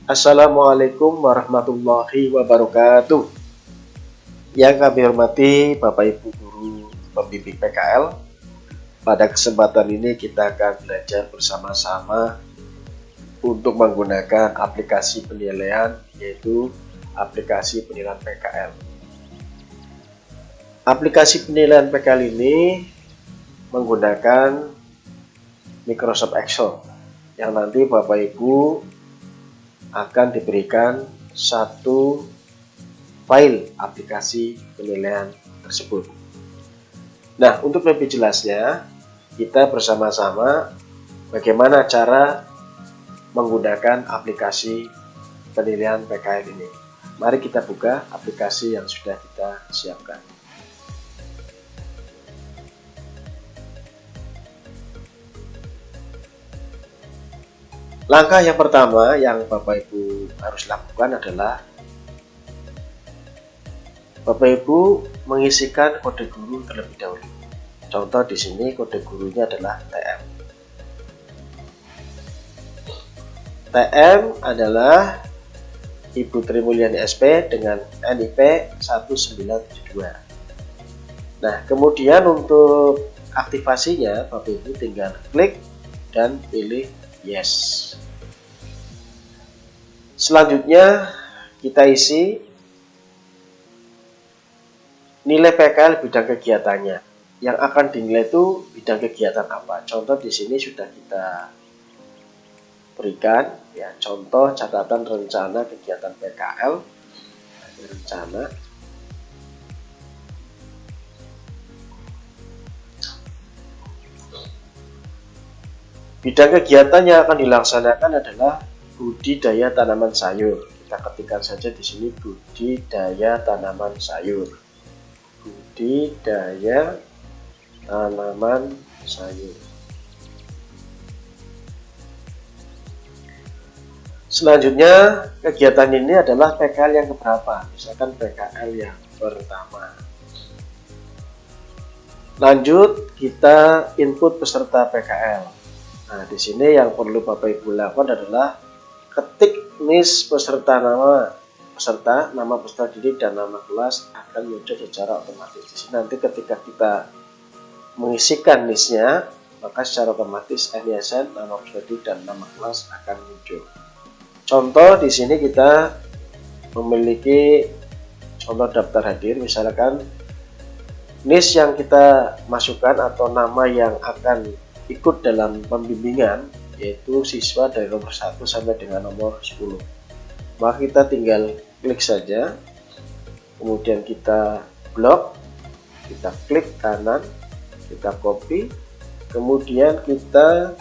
Assalamualaikum warahmatullahi wabarakatuh. Yang kami hormati Bapak Ibu Guru Pembimbing PKL, pada kesempatan ini kita akan belajar bersama-sama untuk menggunakan aplikasi penilaian, yaitu aplikasi penilaian PKL. Aplikasi penilaian PKL ini menggunakan Microsoft Excel yang nanti Bapak Ibu akan diberikan satu file aplikasi penilaian tersebut. Nah, untuk lebih jelasnya, kita bersama-sama bagaimana cara menggunakan aplikasi penilaian PKL ini. Mari kita buka aplikasi yang sudah kita siapkan. Langkah yang pertama yang Bapak Ibu harus lakukan adalah Bapak Ibu mengisikan kode guru terlebih dahulu. Contoh di sini kode gurunya adalah TM. TM adalah Ibu Tri Mulyani SP dengan NIP 1972. Nah, kemudian untuk aktivasinya Bapak Ibu tinggal klik dan pilih yes. Selanjutnya kita isi nilai PKL bidang kegiatannya. Yang akan dinilai itu bidang kegiatan apa? Contoh di sini sudah kita berikan ya, contoh catatan rencana kegiatan PKL. Rencana bidang kegiatan yang akan dilaksanakan adalah budidaya tanaman sayur. Kita ketikkan saja di sini budidaya tanaman sayur. Budidaya tanaman sayur. Selanjutnya, kegiatan ini adalah PKL yang keberapa? Misalkan PKL yang pertama. Lanjut, kita input peserta PKL. Nah, di sini yang perlu Bapak Ibu lakukan adalah ketik NIS peserta nama peserta didik dan nama kelas akan muncul secara otomatis. Di sini nanti ketika kita mengisikan NIS-nya, maka secara otomatis NISN, nama peserta didik dan nama kelas akan muncul. Contoh di sini kita memiliki contoh daftar hadir, misalkan NIS yang kita masukkan atau nama yang akan ikut dalam pembimbingan yaitu siswa dari nomor 1 sampai dengan nomor 10. Maka kita tinggal klik saja, kemudian kita blok, kita klik kanan, kita copy, kemudian kita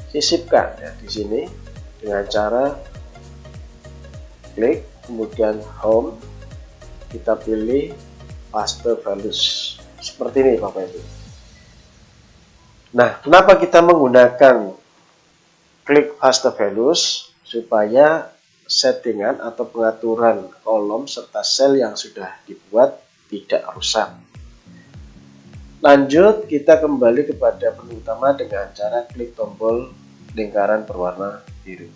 sisipkan ya di sini dengan cara klik, kemudian home, kita pilih paste values seperti ini Bapak Ibu. Nah, kenapa kita menggunakan klik paste values? Supaya settingan atau pengaturan kolom serta sel yang sudah dibuat tidak rusak. Lanjut, kita kembali kepada menu utama dengan cara klik tombol lingkaran berwarna biru.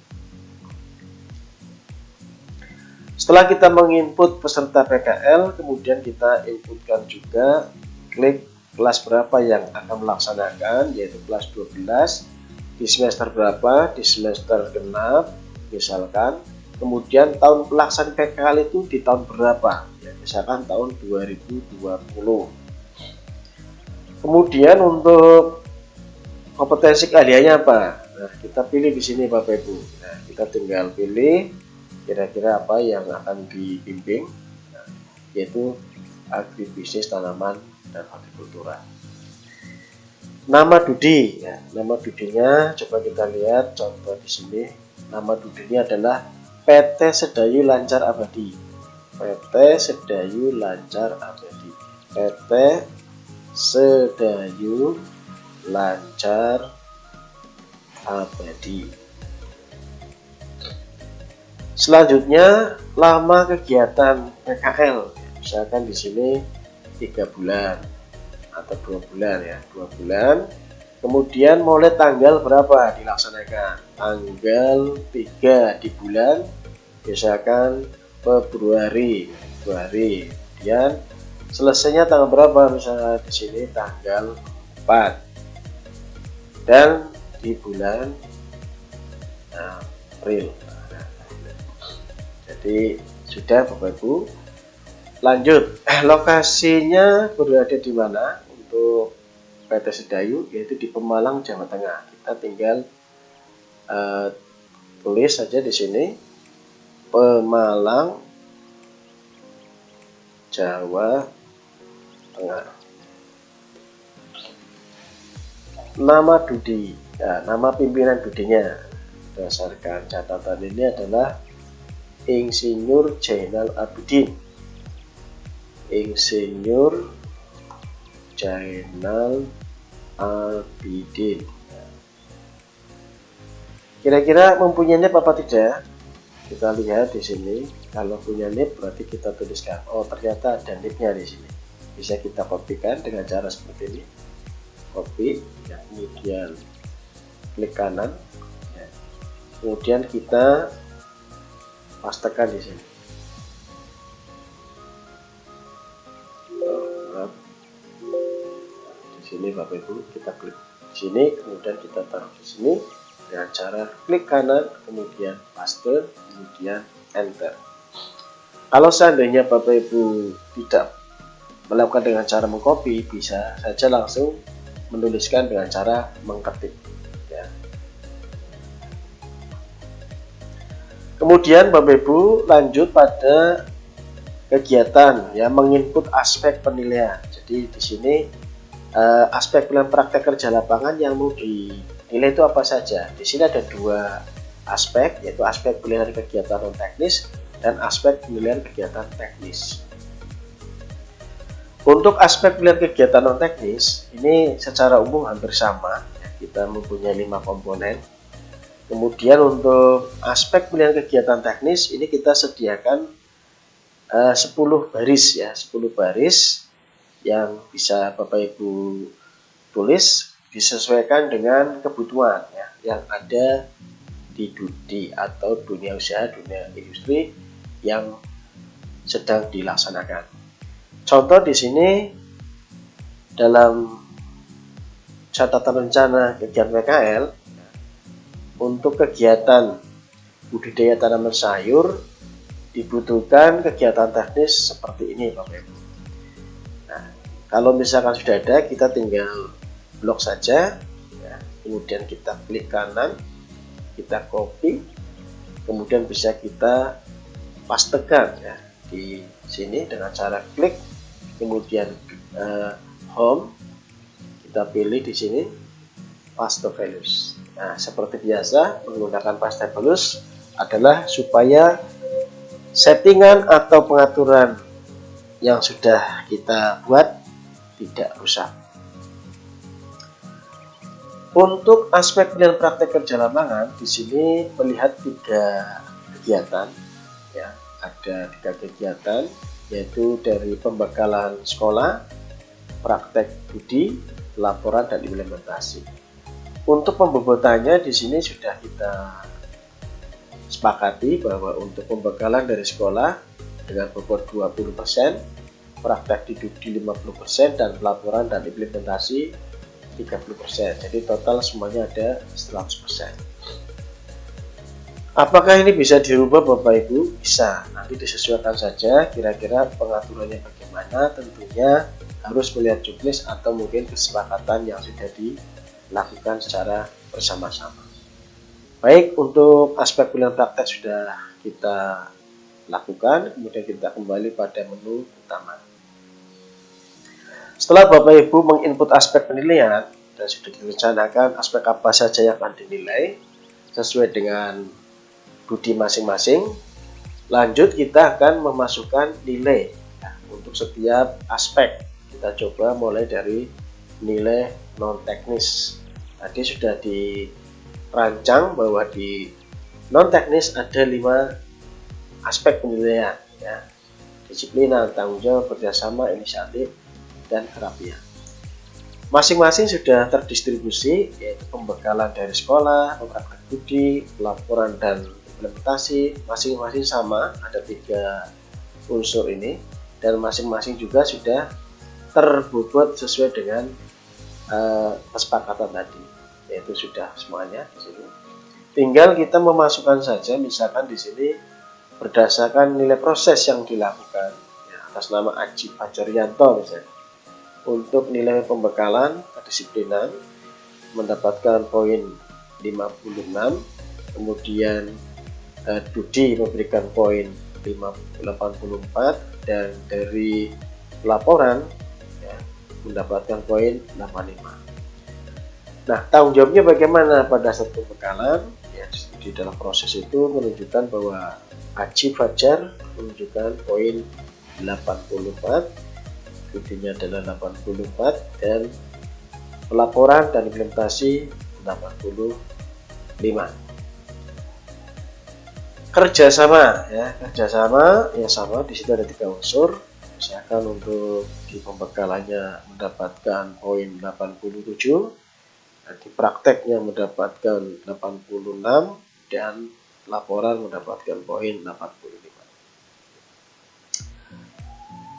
Setelah kita menginput peserta PKL, kemudian kita inputkan juga klik kelas berapa yang akan melaksanakan, yaitu kelas 12, di semester berapa, di semester genap misalkan, kemudian tahun pelaksanaan PKL itu di tahun berapa ya, misalkan tahun 2020. Kemudian untuk kompetensi keahliannya apa? Nah, kita pilih di sini Bapak Ibu. Nah, kita tinggal pilih kira-kira apa yang akan dibimbing, nah, yaitu agribisnis tanaman dan hortikultura. Nama Dudi, ya, nama Dudinya coba kita lihat contoh di sini. Nama Dudinya adalah PT Sedayu Lancar Abadi. PT Sedayu Lancar Abadi. PT Sedayu Lancar Abadi. Selanjutnya, lama kegiatan PKL. Misalkan di sini 3 bulan atau 2 bulan ya, 2 bulan. Kemudian mulai tanggal berapa dilaksanakan? Tanggal 3 di bulan misalkan Februari. Kemudian selesainya tanggal berapa? Misalnya di sini tanggal 4 dan di bulan April. Jadi sudah Bapak Ibu. Lanjut, lokasinya berada di mana untuk PT Sedayu, yaitu di Pemalang, Jawa Tengah. Kita tinggal tulis saja di sini Pemalang, Jawa Tengah. Nama Dudi, nama pimpinan Dudinya berdasarkan catatan ini adalah Insinyur Jainal Abidin. Insinyur Jainal Abidin. Kira-kira mempunyai NIP apa tidak? Kita lihat di sini. Kalau punya NIP berarti kita tuliskan. Oh, ternyata ada NIP-nya di sini. Bisa kita kopikan dengan cara seperti ini. Copy, ya, kemudian klik kanan. Ya. Kemudian kita pastekan di sini. Sini Bapak Ibu, kita klik di sini, kemudian kita taruh di sini dengan cara klik kanan, kemudian paste, kemudian enter. Kalau seandainya Bapak Ibu tidak melakukan dengan cara mengcopy, bisa saja langsung menuliskan dengan cara mengetik. Ya. Kemudian Bapak Ibu lanjut pada kegiatan, ya, menginput aspek penilaian. Jadi di sini aspek pilihan praktek kerja lapangan yang mau dinilai itu apa saja. Di sini ada dua aspek, yaitu aspek pilihan kegiatan non teknis dan aspek penilaian kegiatan teknis. Untuk aspek pilihan kegiatan non teknis ini secara umum hampir sama, kita mempunyai 5 komponen. Kemudian untuk aspek pilihan kegiatan teknis ini kita sediakan 10 baris, ya, 10 baris yang bisa Bapak Ibu tulis disesuaikan dengan kebutuhan, ya, yang ada di Dudi atau dunia usaha, dunia industri yang sedang dilaksanakan. Contoh di sini dalam catatan rencana kegiatan PKL untuk kegiatan budidaya tanaman sayur dibutuhkan kegiatan teknis seperti ini Bapak Ibu. Nah, kalau misalkan sudah ada, kita tinggal blok saja, ya. Kemudian kita klik kanan, kita copy, kemudian bisa kita pastekan, ya, di sini dengan cara klik, kemudian home, kita pilih di sini paste values. Nah, seperti biasa menggunakan paste values adalah supaya settingan atau pengaturan yang sudah kita buat tidak rusak. Untuk aspek pilihan praktek kerja lapangan, di sini melihat 3 kegiatan, ya, ada 3 kegiatan, yaitu dari pembekalan sekolah, praktek budi, laporan dan implementasi. Untuk pembobotannya di sini sudah kita sepakati bahwa untuk pembekalan dari sekolah dengan bobot 20%, praktek di Dudi 50% dan pelaporan dan implementasi 30%. Jadi total semuanya ada 100%. Apakah ini bisa dirubah Bapak Ibu? Bisa, nanti disesuaikan saja kira-kira pengaturannya bagaimana. Tentunya harus melihat checklist atau mungkin kesepakatan yang sudah dilakukan secara bersama-sama. Baik, untuk aspek pilihan praktek sudah kita lakukan, kemudian kita kembali pada menu utama. Setelah Bapak Ibu menginput aspek penilaian dan sudah direncanakan aspek apa saja yang akan dinilai sesuai dengan budi masing-masing, lanjut kita akan memasukkan nilai, ya, untuk setiap aspek. Kita coba mulai dari nilai non teknis. Tadi sudah dirancang bahwa di non teknis ada 5 aspek penilaian, ya, disiplinan, tanggung jawab, kerjasama, inisiatif, dan kerapian. Masing-masing sudah terdistribusi, yaitu pembekalan dari sekolah, praktek studi, laporan dan implementasi. Masing-masing sama, ada 3 unsur ini, dan masing-masing juga sudah terbobot sesuai dengan kesepakatan tadi, yaitu sudah semuanya di sini. Tinggal kita memasukkan saja, misalkan di sini berdasarkan nilai proses yang dilakukan, ya, atas nama Aji Fajaryanto misalnya. Untuk nilai pembekalan kedisiplinan mendapatkan poin 56, kemudian Dudi memberikan poin 84, dan dari laporan ya, mendapatkan poin 85. Nah, tanggung jawabnya bagaimana pada satu pembekalan? Ya, di dalam proses itu menunjukkan bahwa Aji Fajar menunjukkan poin 84, Dudinya adalah 84, dan pelaporan dan implementasi 85. Kerjasama ya sama, di situ ada 3 unsur. Misalkan untuk di pembekalannya mendapatkan poin 87, di prakteknya mendapatkan 86, dan laporan mendapatkan poin 85.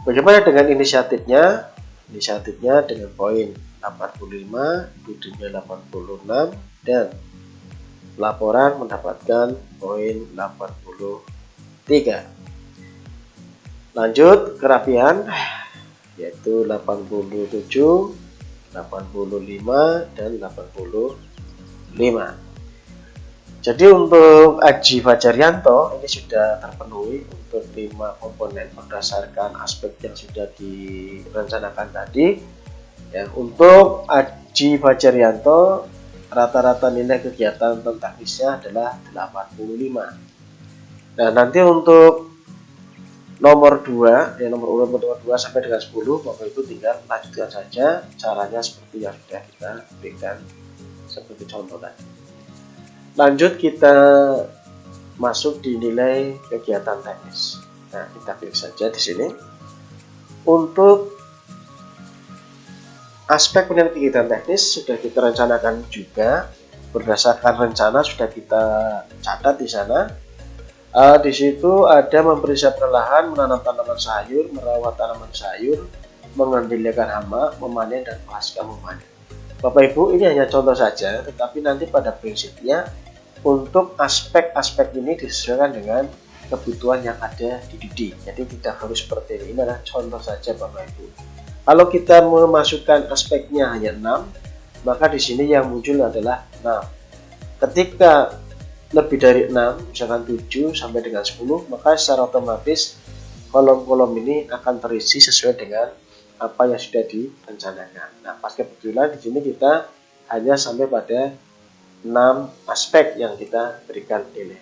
Bagaimana dengan inisiatifnya? Inisiatifnya dengan poin 85, Dudinya 86, dan laporan mendapatkan poin 83. Lanjut kerapian, yaitu 87, 85, dan 85. Jadi untuk Aji Fajaryanto ini sudah terpenuhi untuk 5 komponen berdasarkan aspek yang sudah direncanakan tadi. Ya, untuk Aji Fajaryanto rata-rata nilai kegiatan teknisnya adalah 85. Nah, nanti untuk nomor 2, nomor 2 sampai dengan 10, Bapak Ibu tinggal lanjutkan saja caranya seperti yang sudah kita berikan seperti contoh tadi. Lanjut kita masuk di nilai kegiatan teknis. Nah, kita klik saja di sini. Untuk aspek penilaian kegiatan teknis sudah kita rencanakan juga, berdasarkan rencana sudah kita catat di sana. Di situ ada mempersiapkan lahan, menanam tanaman sayur, merawat tanaman sayur, mengendalikan hama, memanen, dan pasca memanen. Bapak Ibu, ini hanya contoh saja, tetapi nanti pada prinsipnya untuk aspek-aspek ini disesuaikan dengan kebutuhan yang ada di Dudi. Jadi tidak harus seperti ini. Ini adalah contoh saja Bapak Ibu. Kalau kita memasukkan aspeknya hanya 6, maka di sini yang muncul adalah 6. Ketika lebih dari 6, misalkan 7 sampai dengan 10, maka secara otomatis kolom-kolom ini akan terisi sesuai dengan apa yang sudah direncanakan. Nah, pas kebetulan di sini kita hanya sampai pada 6 aspek yang kita berikan nilai.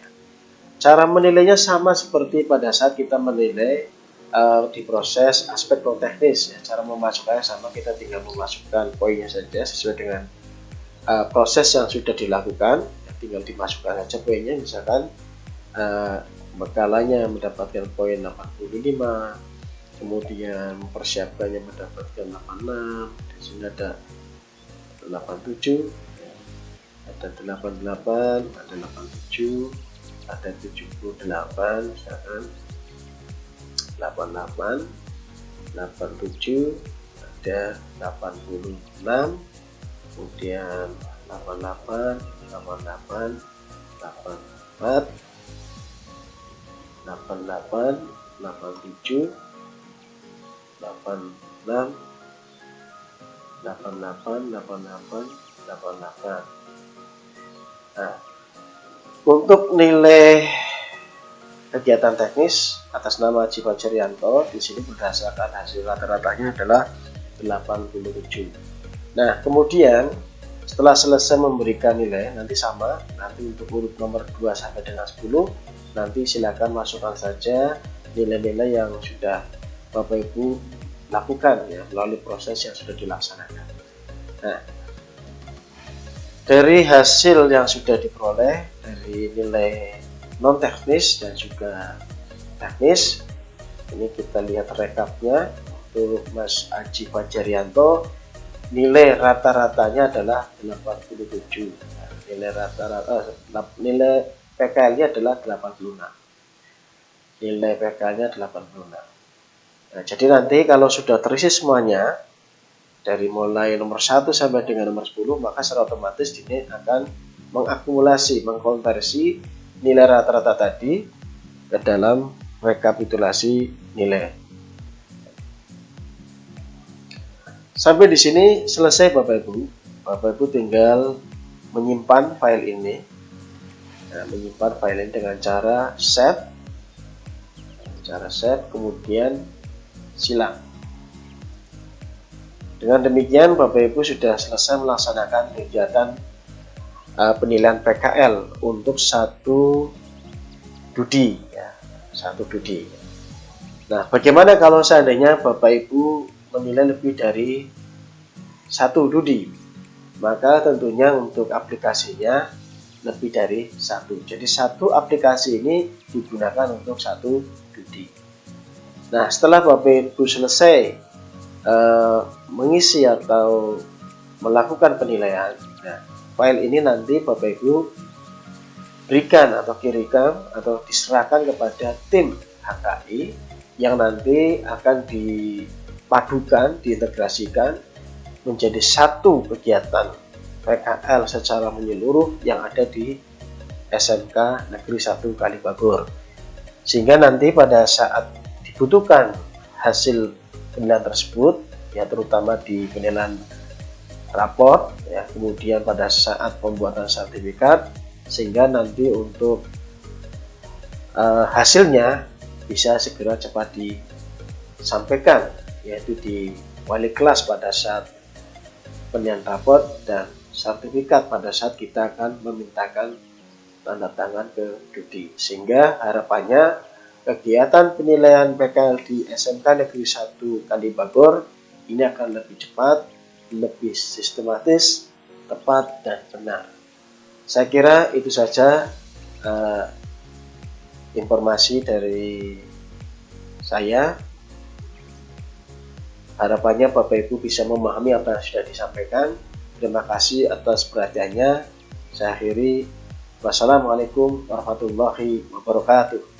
Cara menilainya sama seperti pada saat kita menilai di proses aspek non teknis. Ya. Cara memasukkannya sama, kita tinggal memasukkan poinnya saja sesuai dengan proses yang sudah dilakukan. Ya, tinggal dimasukkan saja poinnya, misalkan bekalannya mendapatkan poin 85. Kemudian mempersiapkannya mendapatkan 86, di sini ada 87, ada 88, ada 87, ada 78, misalkan 88, 87, ada 86, kemudian 88, 88, 84, 88, 87, 86, 88, 88, 88. Nah, untuk nilai kegiatan teknis atas nama Aji Fajaryanto di sini berdasarkan hasil rata-ratanya adalah 87. Nah, kemudian setelah selesai memberikan nilai, nanti sama, nanti untuk urut nomor 2 sampai dengan 10, nanti silakan masukkan saja nilai-nilai yang sudah Bapak Ibu lakukan ya melalui proses yang sudah dilaksanakan. Nah, dari hasil yang sudah diperoleh dari nilai non teknis dan juga teknis, ini kita lihat rekapnya untuk Mas Aji Fajaryanto nilai rata-ratanya adalah 87. Nilai rata-rata nilai PKL-nya adalah 86. Nilai PKL-nya 86. Nah, jadi nanti kalau sudah terisi semuanya dari mulai nomor 1 sampai dengan nomor 10, maka secara otomatis ini akan mengakumulasi, mengkonversi nilai rata-rata tadi ke dalam rekapitulasi nilai. Sampai di sini selesai Bapak Ibu. Bapak Ibu tinggal menyimpan file ini. Nah, menyimpan file ini dengan cara save. Kemudian silang. Dengan demikian Bapak Ibu sudah selesai melaksanakan kegiatan penilaian PKL untuk satu studi ya, satu studi. Nah, bagaimana kalau seandainya Bapak Ibu menilai lebih dari satu studi? Maka tentunya untuk aplikasinya lebih dari satu. Jadi satu aplikasi ini digunakan untuk satu studi. Nah, setelah Bapak Ibu selesai mengisi atau melakukan penilaian, nah, file ini nanti Bapak Ibu berikan atau kirimkan atau diserahkan kepada tim HKI yang nanti akan dipadukan, diintegrasikan menjadi satu kegiatan PKL secara menyeluruh yang ada di SMK Negeri 1 Kalibagor. Sehingga nanti pada saat dibutuhkan hasil penilaian tersebut, ya terutama di penilaian raport, ya kemudian pada saat pembuatan sertifikat, sehingga nanti untuk hasilnya bisa segera cepat disampaikan, yaitu di wali kelas pada saat penilaian raport dan sertifikat pada saat kita akan memintakan tanda tangan ke studi. Sehingga harapannya kegiatan penilaian PKL di SMK Negeri 1 Kalibagor ini akan lebih cepat, lebih sistematis, tepat, dan benar. Saya kira itu saja informasi dari saya. Harapannya Bapak Ibu bisa memahami apa yang sudah disampaikan. Terima kasih atas perhatiannya. Saya akhiri. Wassalamualaikum warahmatullahi wabarakatuh.